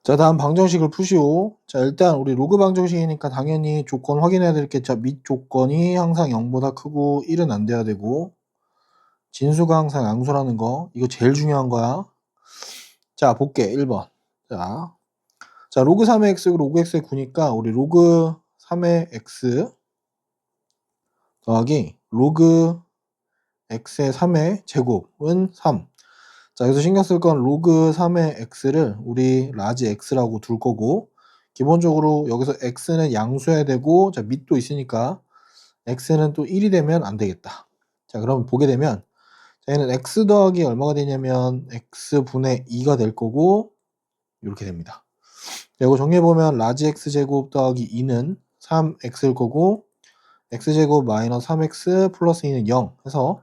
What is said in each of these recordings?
자, 다음 방정식을 푸시오. 자, 일단 우리 로그 방정식이니까 당연히 조건 확인해야 될 게, 자, 밑 조건이 항상 0보다 크고 1은 안 돼야 되고, 진수가 항상 양수라는 거, 이거 제일 중요한 거야. 자, 볼게. 1번. 자, 로그 3의 x고 로그 x의 9니까 우리 로그 3의 x 더하기 로그 x의 3의 제곱은 3. 자, 여기서 신경 쓸 건 로그 3의 x를 우리 라지 x라고 둘 거고, 기본적으로 여기서 x는 양수해야 되고, 자, 밑도 있으니까 x는 또 1이 되면 안 되겠다. 자, 그럼 보게 되면, 자, 얘는 x 더하기 얼마가 되냐면 x분의 2가 될 거고, 이렇게 됩니다. 자, 이거 정리해보면 라지 x제곱 더하기 2는 3x일 거고, x제곱 마이너스 3x 플러스 2는 0 해서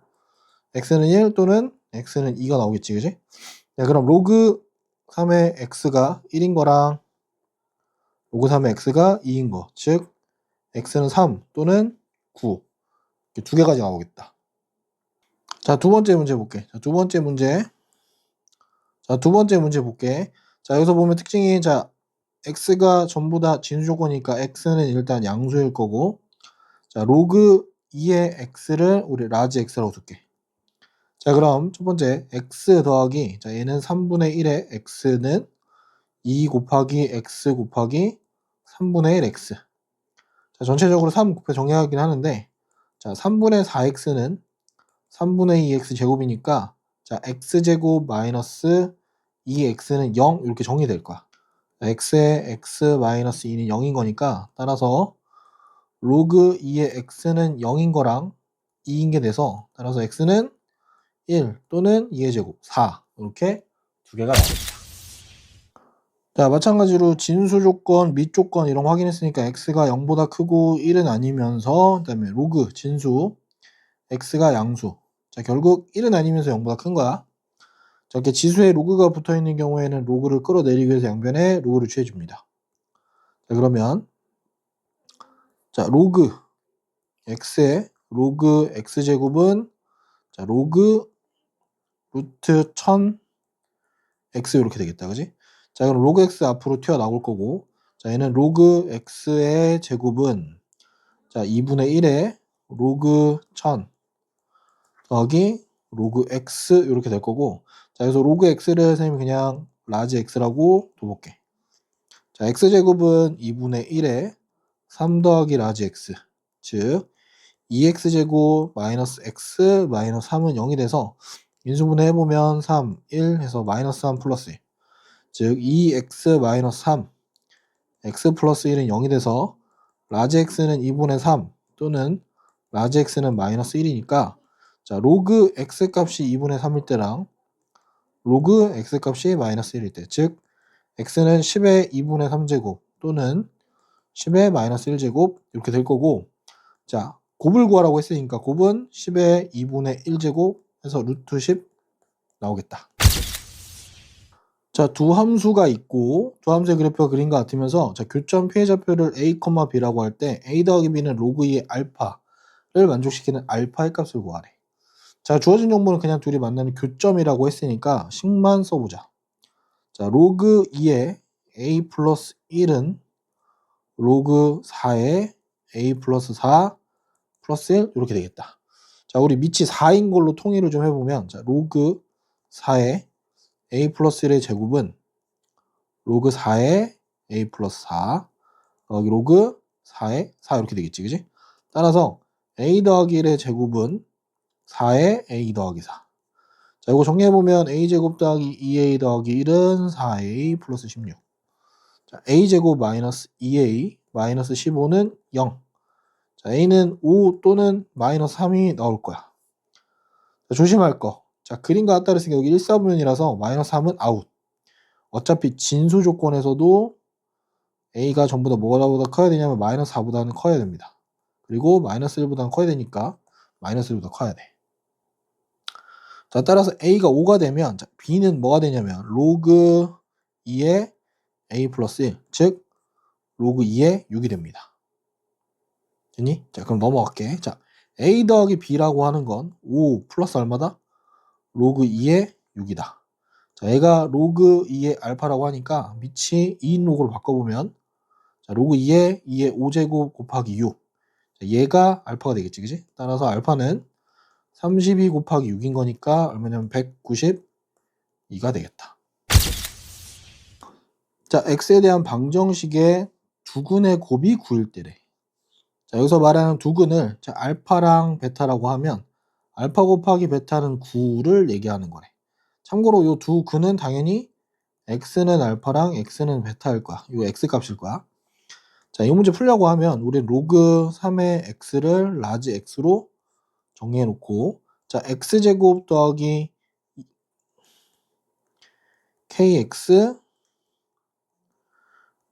x는 1 또는 x는 2가 나오겠지, 그지? 자, 그럼 로그 3의 x가 1인 거랑 로그 3의 x가 2인 거, 즉 x는 3 또는 9, 이렇게 두 개까지 나오겠다. 자, 두 번째 문제 볼게. 자, 두 번째 문제 볼게. 자, 여기서 보면 특징이, 자, x가 전부 다 진수 조건이니까 x는 일단 양수일 거고, 자, 로그 2의 x를 우리 라지 x라고 둘게. 자, 그럼 첫 번째 x 더하기, 자, 얘는 3분의 1의 x는 2 곱하기 x 곱하기 3분의 1 x. 자, 전체적으로 3 곱해 정리하긴 하는데, 자, 3분의 4x는 3분의 2x 제곱이니까, 자, x제곱 마이너스 2x는 0 이렇게 정리될 거야. 자, x의 x 마이너스 2는 0인 거니까, 따라서 로그 2의 x는 0인 거랑 2인 게 돼서, 따라서 x는 1 또는 2의 제곱 4, 이렇게 두 개가 나옵니다. 자, 마찬가지로 진수 조건, 밑 조건 이런 거 확인했으니까 x가 0보다 크고 1은 아니면서, 그 다음에 로그 진수 x가 양수. 자, 결국 1은 아니면서 0보다 큰 거야. 자, 이렇게 지수에 로그가 붙어 있는 경우에는 로그를 끌어내리기 위해서 양변에 로그를 취해줍니다. 자, 그러면 자, 로그 x의 로그 x제곱은, 자, 로그 루트 1000 x 이렇게 되겠다, 그지? 자, 그럼 로그 x 앞으로 튀어나올 거고, 자, 얘는 로그 x의 제곱은, 자, 2분의 1에 로그 1000 더하기 로그 x 이렇게 될 거고, 자, 여기서 로그 x를 선생님이 그냥 라지 x라고 둬볼게. 자, x제곱은 2분의 1에 3 더하기 라지 x, 즉 2x제곱 마이너스 x 마이너스 3은 0이 돼서 인수분해 해보면 3, 1 해서 마이너스 3 플러스 1, 즉 2x 마이너스 3, x 플러스 1은 0이 돼서 라지 x는 2분의 3 또는 라지 x는 마이너스 1이니까, 자, 로그 x 값이 2분의 3일 때랑 로그 x 값이 마이너스 1일 때, 즉 x는 10의 2분의 3제곱 또는 10의 마이너스 1제곱 이렇게 될 거고, 자, 곱을 구하라고 했으니까 곱은 10의 2분의 1제곱 해서 루트 10 나오겠다. 자, 두 함수가 있고 두 함수의 그래프가 그린 것 같으면서, 자, 교점 피해좌표를 a, b라고 할 때 a 더하기 b는 로그 2의 알파를 만족시키는 알파의 값을 구하래. 자, 주어진 정보는 그냥 둘이 만나는 교점이라고 했으니까 식만 써보자. 자, 로그 2의 a 플러스 1은 로그 4의 a 플러스 4 플러스 1 이렇게 되겠다. 자, 우리 밑이 4인 걸로 통일을 좀 해보면, 자, 로그 4의 a 플러스 1의 제곱은 로그 4의 a 플러스 4 더하기 로그 4의 4 이렇게 되겠지, 그지? 따라서 a 더하기 1의 제곱은 4의 a 더하기 4. 자, 이거 정리해보면 a제곱 더하기 2a 더하기 1은 4a 플러스 16. 자, a제곱 마이너스 2a 마이너스 15는 0. 자, a는 5 또는 마이너스 3이 나올 거야. 자, 조심할 거. 자, 그림과 같다 그랬으니까 여기 1사분면이라서 마이너스 3은 아웃. 어차피 진수 조건에서도 a가 전부 다 뭐보다 커야 되냐면 마이너스 4보다는 커야 됩니다. 그리고 마이너스 1보다는 커야 되니까 마이너스 1보다 커야 돼. 자, 따라서 a가 5가 되면, 자, b는 뭐가 되냐면 로그 2의 a 플러스 1, 즉 로그 2의 6이 됩니다. 됐니? 자, 그럼 넘어갈게. 자, a 더하기 b라고 하는 건 5 플러스 얼마다? 로그 2의 6이다. 자, 얘가 로그 2의 알파라고 하니까 밑이 2인 로그로 바꿔보면 자, 로그 2의 5제곱 곱하기 6. 자, 얘가 알파가 되겠지, 그지? 따라서 알파는 32 곱하기 6인 거니까 얼마냐면 192가 되겠다. 자, x에 대한 방정식의 두근의 곱이 9일 때래. 자, 여기서 말하는 두근을 자, 알파랑 베타라고 하면 알파 곱하기 베타는 9를 얘기하는 거래. 참고로 요 두 근은 당연히 x는 알파랑 x는 베타일 거야. 요 x 값일 거야. 자, 이 문제 풀려고 하면 우리 로그 3의 x를 라지 x로 정리해 놓고 자, x제곱 더하기 kx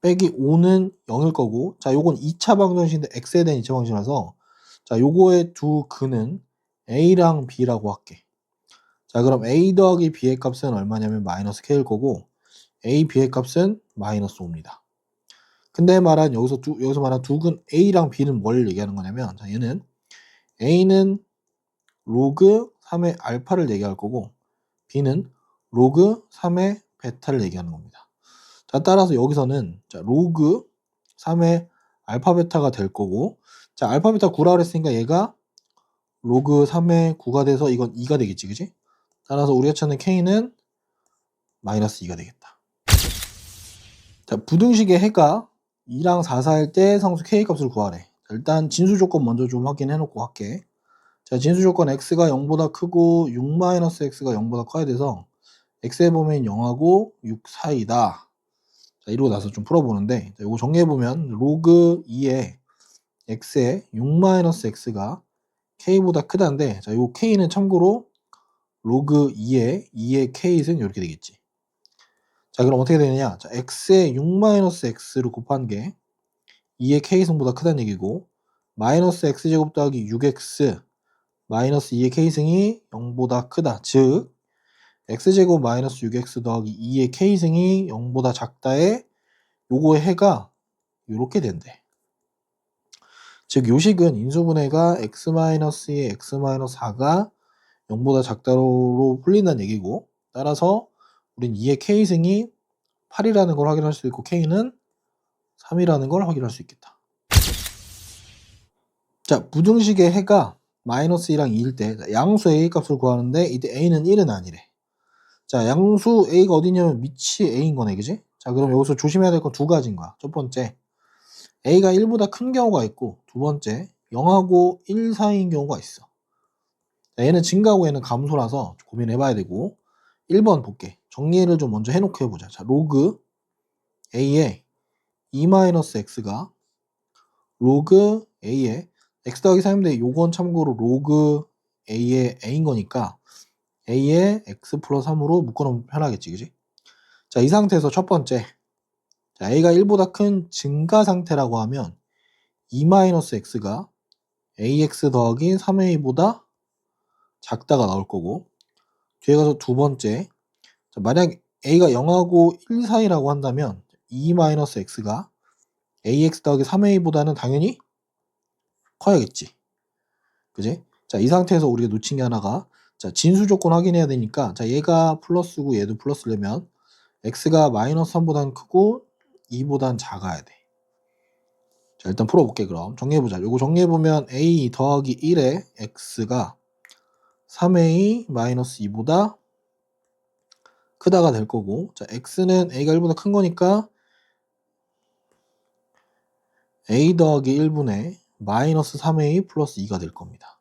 빼기 5는 0일 거고 자, 요건 2차 방정식인데 x에 대한 2차 방정식이라서 자, 요거의 두 근은 a랑 b라고 할게. 자, 그럼 a 더하기 b의 값은 얼마냐면 마이너스 k일 거고 a, b의 값은 마이너스 5입니다. 근데 말한 여기서 말한 두 근 a랑 b는 뭘 얘기하는 거냐면 자, 얘는 a는 로그 3의 알파를 얘기할 거고 b는 로그 3의 베타를 얘기하는 겁니다. 자, 따라서 여기서는 자, 로그 3의 알파 베타가 될 거고 자, 알파 베타 9라 그랬으니까 얘가 로그 3의 9가 돼서 이건 2가 되겠지, 그지? 따라서 우리가 찾는 k는 마이너스 2가 되겠다. 자, 부등식의 해가 2랑 4, 4일 때 상수 k 값을 구하래. 자, 일단 진수 조건 먼저 좀 확인해 놓고 할게. 자, 진수 조건 x가 0보다 크고 6-x가 0보다 커야 돼서 x의 범위는 0하고 6 사이다. 자, 이러고 나서 좀 풀어보는데 자, 이거 정리해보면 로그 2의 x의 6-x가 k보다 크다는데 자, 요 k는 참고로 로그 2의 k는 이렇게 되겠지. 자, 그럼 어떻게 되느냐? 자, x의 6-x를 곱한 게 2의 k승보다 크다는 얘기고 마이너스 x제곱 더하기 6x 마이너스 2의 k승이 0보다 크다. 즉 x제곱 마이너스 6x 더하기 2의 k승이 0보다 작다에 요거의 해가 요렇게 된대. 즉 요식은 인수분해가 x-2의 x-4가 0보다 작다로 풀린다는 얘기고 따라서 우린 2의 k승이 8이라는 걸 확인할 수 있고 k는 3이라는 걸 확인할 수 있겠다. 자, 부등식의 해가 마이너스 2랑 2일 때 양수 a 값을 구하는데 이때 a는 1은 아니래. 자, 양수 a가 어디냐면 밑이 a인 거네, 그지? 자, 그럼 여기서 조심해야 될 건 두 가지인 거야. 첫 번째, a가 1보다 큰 경우가 있고 두 번째, 0하고 1 사이인 경우가 있어. 자, 얘는 증가하고 얘는 감소라서 고민해봐야 되고 1번 볼게. 정리를 좀 먼저 해놓고 해보자. 자, 로그 a의 2-x가 로그 a의 x 더하기 3인데 요건 참고로 로그 a의 a인 거니까 a의 x 플러스 3으로 묶어놓으면 편하겠지, 그지? 자, 이 상태에서 첫 번째 자, a가 1보다 큰 증가 상태라고 하면 2-x가 ax 더하기 3a보다 작다가 나올 거고 뒤에 가서 두 번째 자, 만약 a가 0하고 1 사이라고 한다면 2-x가 ax 더하기 3a보다는 당연히 커야겠지, 그지? 자, 이 상태에서 우리가 놓친 게 하나가 자, 진수 조건 확인해야 되니까 자, 얘가 플러스고 얘도 플러스려면 x가 마이너스 3보단 크고 2보단 작아야 돼. 자, 일단 풀어볼게. 그럼 정리해보자. 요거 정리해보면 a 더하기 1의 x가 3a 마이너스 2보다 크다가 될 거고 자, x는 a가 1보다 큰 거니까 a 더하기 1분의 마이너스 3a 플러스 2가 될 겁니다.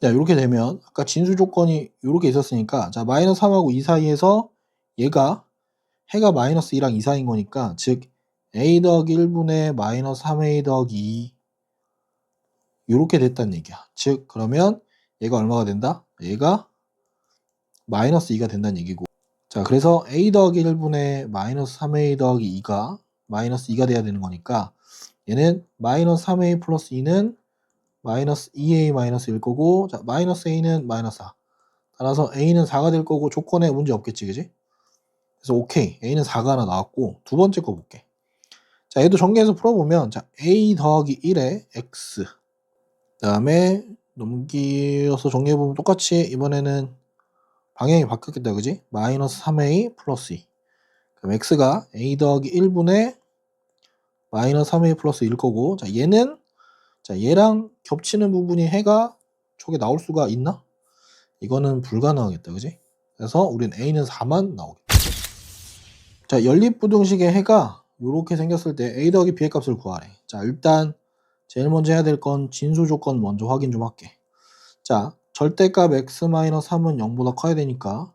자, 이렇게 되면 아까 진수 조건이 이렇게 있었으니까 자, 마이너스 3하고 2 사이에서 얘가 해가 마이너스 2랑 2 사이인 거니까 즉 a 더하기 1분의 마이너스 3a 더하기 2 이렇게 됐다는 얘기야. 즉 그러면 얘가 얼마가 된다? 얘가 마이너스 2가 된다는 얘기고 자, 그래서 a 더하기 1분의 마이너스 3a 더하기 2가 마이너스 2가 돼야 되는 거니까 얘는 마이너스 3a 플러스 2는 마이너스 2a 마이너스 1 거고 자, 마이너스 a는 마이너스 4 따라서 a는 4가 될 거고 조건에 문제 없겠지, 그지? 그래서 오케이 a는 4가 하나 나왔고 두 번째 거 볼게. 자, 얘도 정리해서 풀어보면 자, a 더하기 1의 x 그 다음에 넘기어서 정리해보면 똑같이 이번에는 방향이 바뀌었겠다, 그지? 마이너스 3a 플러스 2. 그럼 x가 a 더하기 1분의 마이너스 3a 플러스 1일 거고, 자, 얘는, 자, 얘랑 겹치는 부분이 해가 저게 나올 수가 있나? 이거는 불가능하겠다, 그지? 그래서 우린 a는 4만 나오겠다. 자, 연립부등식의 해가 이렇게 생겼을 때 a 더하기 b의 값을 구하래. 자, 일단 제일 먼저 해야 될 건 진수 조건 먼저 확인 좀 할게. 자, 절대값 x-3은 0보다 커야 되니까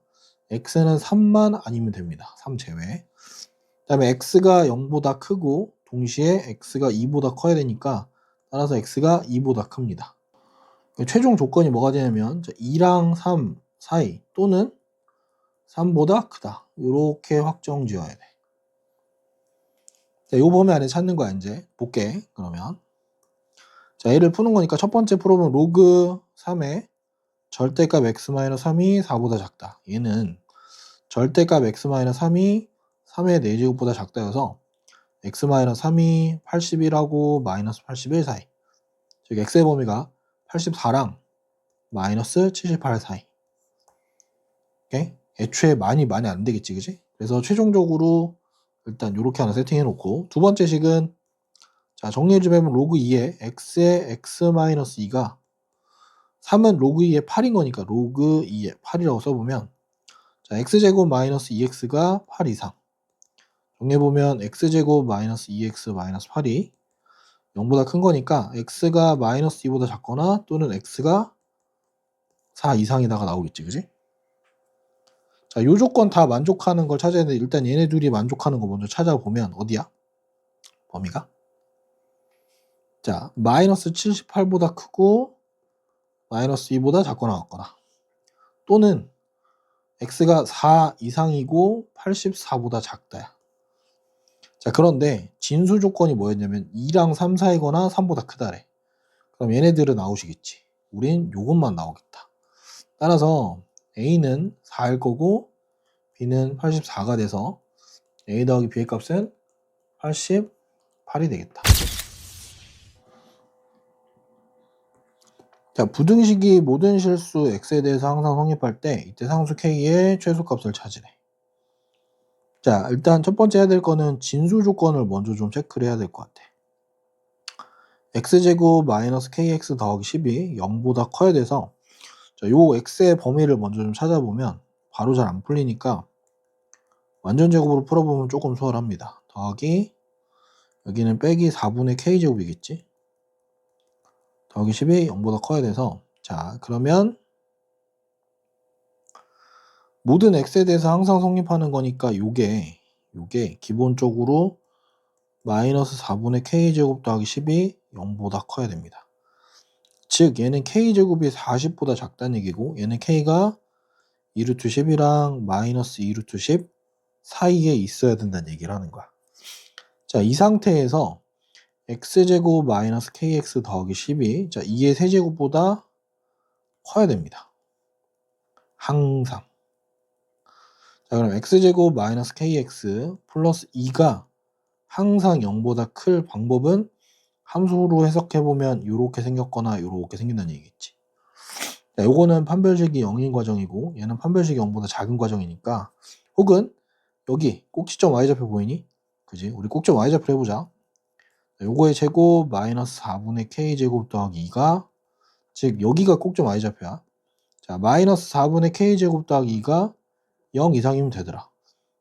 x는 3만 아니면 됩니다. 3 제외. 그 다음에 x가 0보다 크고 동시에 x가 2보다 커야 되니까 따라서 x가 2보다 큽니다. 최종 조건이 뭐가 되냐면 2랑 3 사이 또는 3보다 크다. 이렇게 확정 지어야 돼. 자, 요 범위 안에 찾는 거야. 이제 볼게. 그러면 자, 얘를 푸는 거니까 첫 번째 풀어보면 로그 3의 절대값 x-3이 4보다 작다. 얘는 절대값 x-3이 3의 4제곱보다 작다여서 x-3이 81하고 마이너스 81 사이. 즉 x의 범위가 84랑 마이너스 78 사이. 오케이? 애초에 많이 안 되겠지, 그지? 그래서 최종적으로 일단 이렇게 하나 세팅해 놓고, 두 번째 식은 자, 정리해 주면 로그 2에 x의 x-2가 3은 로그 2의 8인 거니까 로그 2의 8이라고 써보면, 자, x제곱 마이너스 2x가 8 이상. 정리해보면 x제곱 마이너스 2x 마이너스 8이 0보다 큰 거니까 x가 마이너스 2보다 작거나 또는 x가 4 이상이다가 나오겠지, 그지? 자, 요 조건 다 만족하는 걸 찾아야 되는데 일단 얘네 둘이 만족하는 거 먼저 찾아보면 어디야? 범위가? 자, 마이너스 78보다 크고 마이너스 2보다 작거나 같거나 또는 x가 4 이상이고 84보다 작다야. 자, 그런데 진수 조건이 뭐였냐면 2랑 3 사이거나 3보다 크다래. 그럼 얘네들은 아웃이겠지. 우린 요것만 나오겠다. 따라서 a는 4일 거고 b는 84가 돼서 a 더하기 b의 값은 88이 되겠다. 자, 부등식이 모든 실수 x에 대해서 항상 성립할 때 이때 상수 k의 최소값을 찾으래. 자, 일단 첫 번째 해야 될 거는 진수 조건을 먼저 좀 체크를 해야 될 것 같아. x제곱 마이너스 kx 더하기 10이 0보다 커야 돼서 자, 요 x의 범위를 먼저 좀 찾아보면 바로 잘 안 풀리니까 완전 제곱으로 풀어보면 조금 수월합니다. 더하기 여기는 빼기 4분의 k제곱이겠지. 더하기 10이 0보다 커야 돼서 자, 그러면 모든 x에 대해서 항상 성립하는 거니까 요게 기본적으로 마이너스 4분의 k제곱 더하기 10이 0보다 커야 됩니다. 즉 얘는 k제곱이 40보다 작다는 얘기고 얘는 k가 2루트 10이랑 마이너스 2루트 10 사이에 있어야 된다는 얘기를 하는 거야. 자, 이 상태에서 x제곱 마이너스 kx 더하기 10이 자, 2의 세제곱보다 커야 됩니다. 항상. 자, 그럼 x제곱 마이너스 kx 플러스 2가 항상 0보다 클 방법은 함수로 해석해보면 이렇게 생겼거나 이렇게 생긴다는 얘기겠지. 자, 요거는 판별식이 0인 과정이고 얘는 판별식이 0보다 작은 과정이니까 혹은 여기 꼭지점 y좌표 보이니? 그지? 우리 꼭지점 y좌표 해보자. 자, 요거의 제곱 마이너스 4분의 k제곱 더하기 2가 즉 여기가 꼭지점 y좌표야. 자, 마이너스 4분의 k제곱 더하기 2가 0 이상이면 되더라.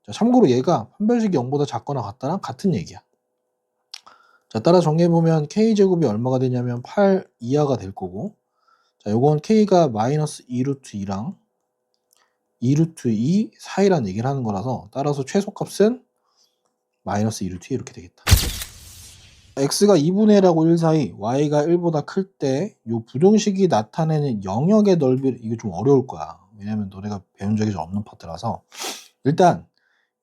자, 참고로 얘가 판별식이 0보다 작거나 같다랑 같은 얘기야. 자, 따라 정리해보면 k제곱이 얼마가 되냐면 8 이하가 될 거고 자, 요건 k가 마이너스 2루트 2랑 2루트 2 사이라는 얘기를 하는 거라서 따라서 최소값은 마이너스 2루트 2 이렇게 되겠다. x가 2분의 1하고 1 사이 y가 1보다 클 때 요 부등식이 나타내는 영역의 넓이 이게 좀 어려울 거야. 왜냐면 너네가 배운 적이 좀 없는 파트라서 일단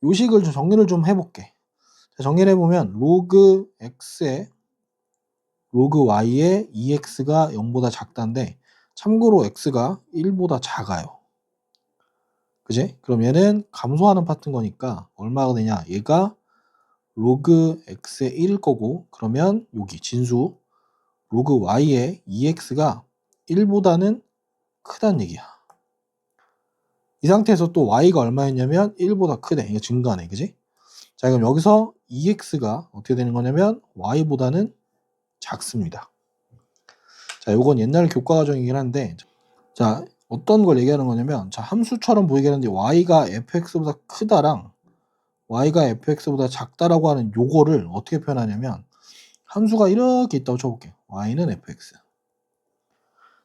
요 식을 좀 정리를 좀 해볼게. 자, 정리를 해보면 로그 x에 로그 y에 2x가 0보다 작다인데 참고로 x가 1보다 작아요. 그지? 그럼 얘는 감소하는 파트인 거니까 얼마가 되냐? 얘가 로그 x의 1일 거고 그러면 여기 진수 로그 y의 2x가 1보다는 크다는 얘기야. 이 상태에서 또 y가 얼마였냐면 1보다 크대. 이거 증가하네. 그지? 자, 그럼 여기서 2x가 어떻게 되는 거냐면 y보다는 작습니다. 자, 요건 옛날 교과 과정이긴 한데, 자, 어떤 걸 얘기하는 거냐면, 자, 함수처럼 보이게 하는데 y가 fx보다 크다랑 y가 fx보다 작다라고 하는 요거를 어떻게 표현하냐면, 함수가 이렇게 있다고 쳐볼게요. y는 fx.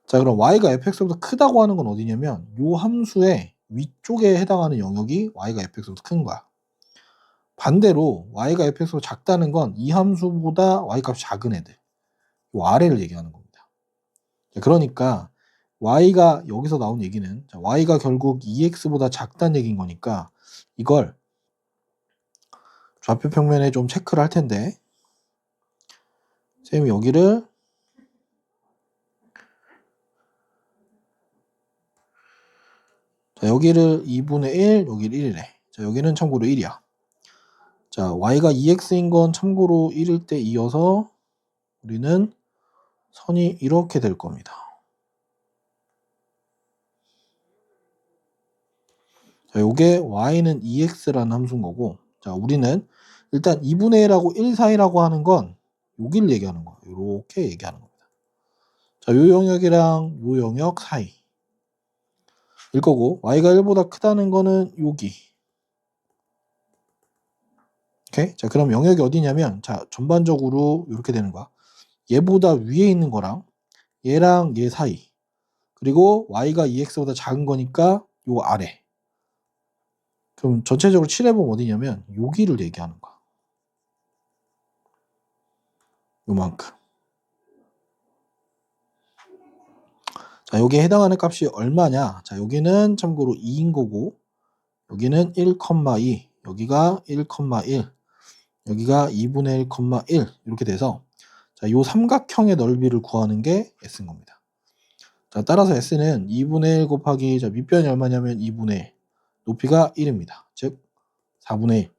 자, 그럼 y가 fx보다 크다고 하는 건 어디냐면, 요 함수의 위쪽에 해당하는 영역이 y가 fx보다 큰 거야. 반대로 y가 fx보다 작다는 건 이 함수보다 y 값이 작은 애들, 요 아래를 얘기하는 겁니다. 그러니까 y가 여기서 나온 얘기는, 자, y가 결국 2x보다 작다는 얘기인 거니까 이걸 좌표 평면에 좀 체크를 할 텐데, 쌤이 여기를 자, 여기를 2분의 1, 여기를 1이래. 자, 여기는 참고로 1이야. 자, y가 2x인 건 참고로 1일 때 이어서 우리는 선이 이렇게 될 겁니다. 자, 요게 y는 2x라는 함수인 거고, 자, 우리는 일단 2분의 1하고 1 사이라고 하는 건 여기를 얘기하는 거야. 이렇게 얘기하는 겁니다. 자, 요 영역이랑 요 영역 사이 일 거고, y가 1보다 크다는 거는 여기. 오케이? 자, 그럼 영역이 어디냐면, 자, 전반적으로 이렇게 되는 거야. 얘보다 위에 있는 거랑 얘랑 얘 사이, 그리고 y가 2x보다 작은 거니까 요 아래. 그럼 전체적으로 칠해보면 어디냐면 여기를 얘기하는 거야. 요만큼. 자, 여기에 해당하는 값이 얼마냐? 자, 여기는 참고로 2인 거고, 여기는 1,2, 여기가 1,1, 여기가 2분의 1,1 이렇게 돼서, 자, 요 삼각형의 넓이를 구하는 게 s인 겁니다. 자, 따라서 s는 2분의 1 곱하기, 자, 밑변이 얼마냐면 2분의 1, 높이가 1입니다. 즉 4분의 1.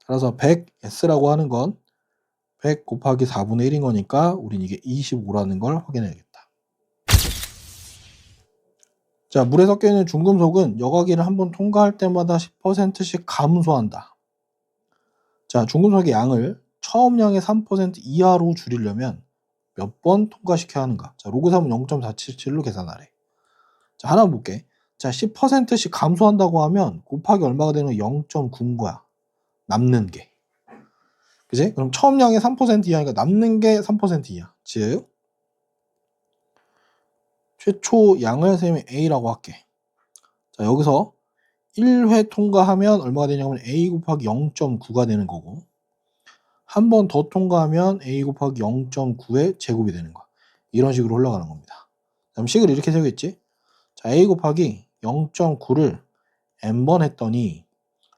따라서 100s라고 하는 건 100 곱하기 4분의 1인 거니까 우린 이게 25라는 걸 확인해야겠다. 자, 물에 섞여 있는 중금속은 여과기를 한번 통과할 때마다 10%씩 감소한다. 자, 중금속의 양을 처음량의 3% 이하로 줄이려면 몇 번 통과시켜야 하는가? 자, 로그 3은 0.477로 계산하래. 자, 하나 볼게. 자, 10%씩 감소한다고 하면 곱하기 얼마가 되는 0.9인 거야. 남는 게. 그지? 그럼 처음량의 3% 이하니까 남는 게 3% 이하. 즉, 최초 양을 쌤이 A라고 할게. 자, 여기서 1회 통과하면 얼마가 되냐면 A 곱하기 0.9가 되는 거고, 한 번 더 통과하면 A 곱하기 0.9의 제곱이 되는 거야. 이런 식으로 흘러가는 겁니다. 그럼 식을 이렇게 세우겠지? 자, A 곱하기 0.9를 n번 했더니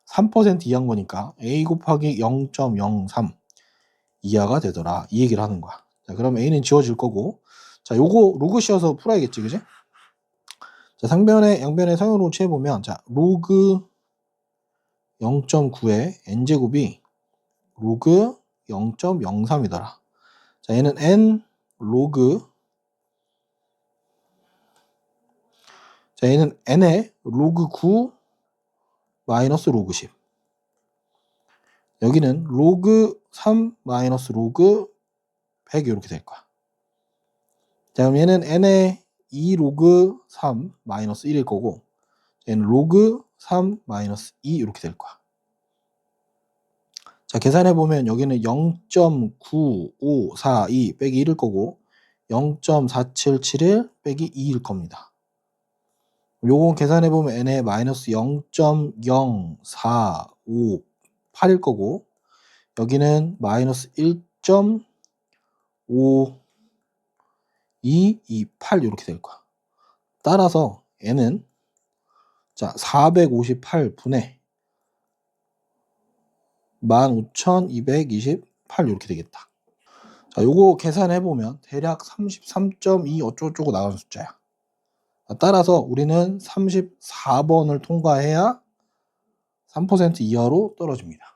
3% 이하인 거니까 A 곱하기 0.03 이하가 되더라. 이 얘기를 하는 거야. 자, 그럼 A는 지워질 거고, 자, 요거 로그 씌워서 풀어야겠지, 그지? 자, 상변의 양변의 상용으로 취해보면, 자, 로그 0.9의 n제곱이 로그 0.03이더라. 자, 얘는 n 로그, 자, 얘는 n의 로그 9 마이너스 로그 10. 여기는 로그 3 마이너스 로그 100 이렇게 될 거야. 자, 그럼 얘는 n의 2 로그 3 마이너스 1일 거고, 얘는 로그 3 마이너스 2 이렇게 될 거야. 자, 계산해보면 여기는 0.9542 빼기 1일 거고, 0.4771 빼기 2일 겁니다. 요건 계산해보면 n의 마이너스 0.0458일 거고, 여기는 마이너스 1.5228 이렇게 될 거야. 따라서 n은, 자, 458분의 15,228 이렇게 되겠다. 자, 요거 계산해보면 대략 33.2 어쩌고저쩌고 나가는 숫자야. 따라서 우리는 34번을 통과해야 3% 이하로 떨어집니다.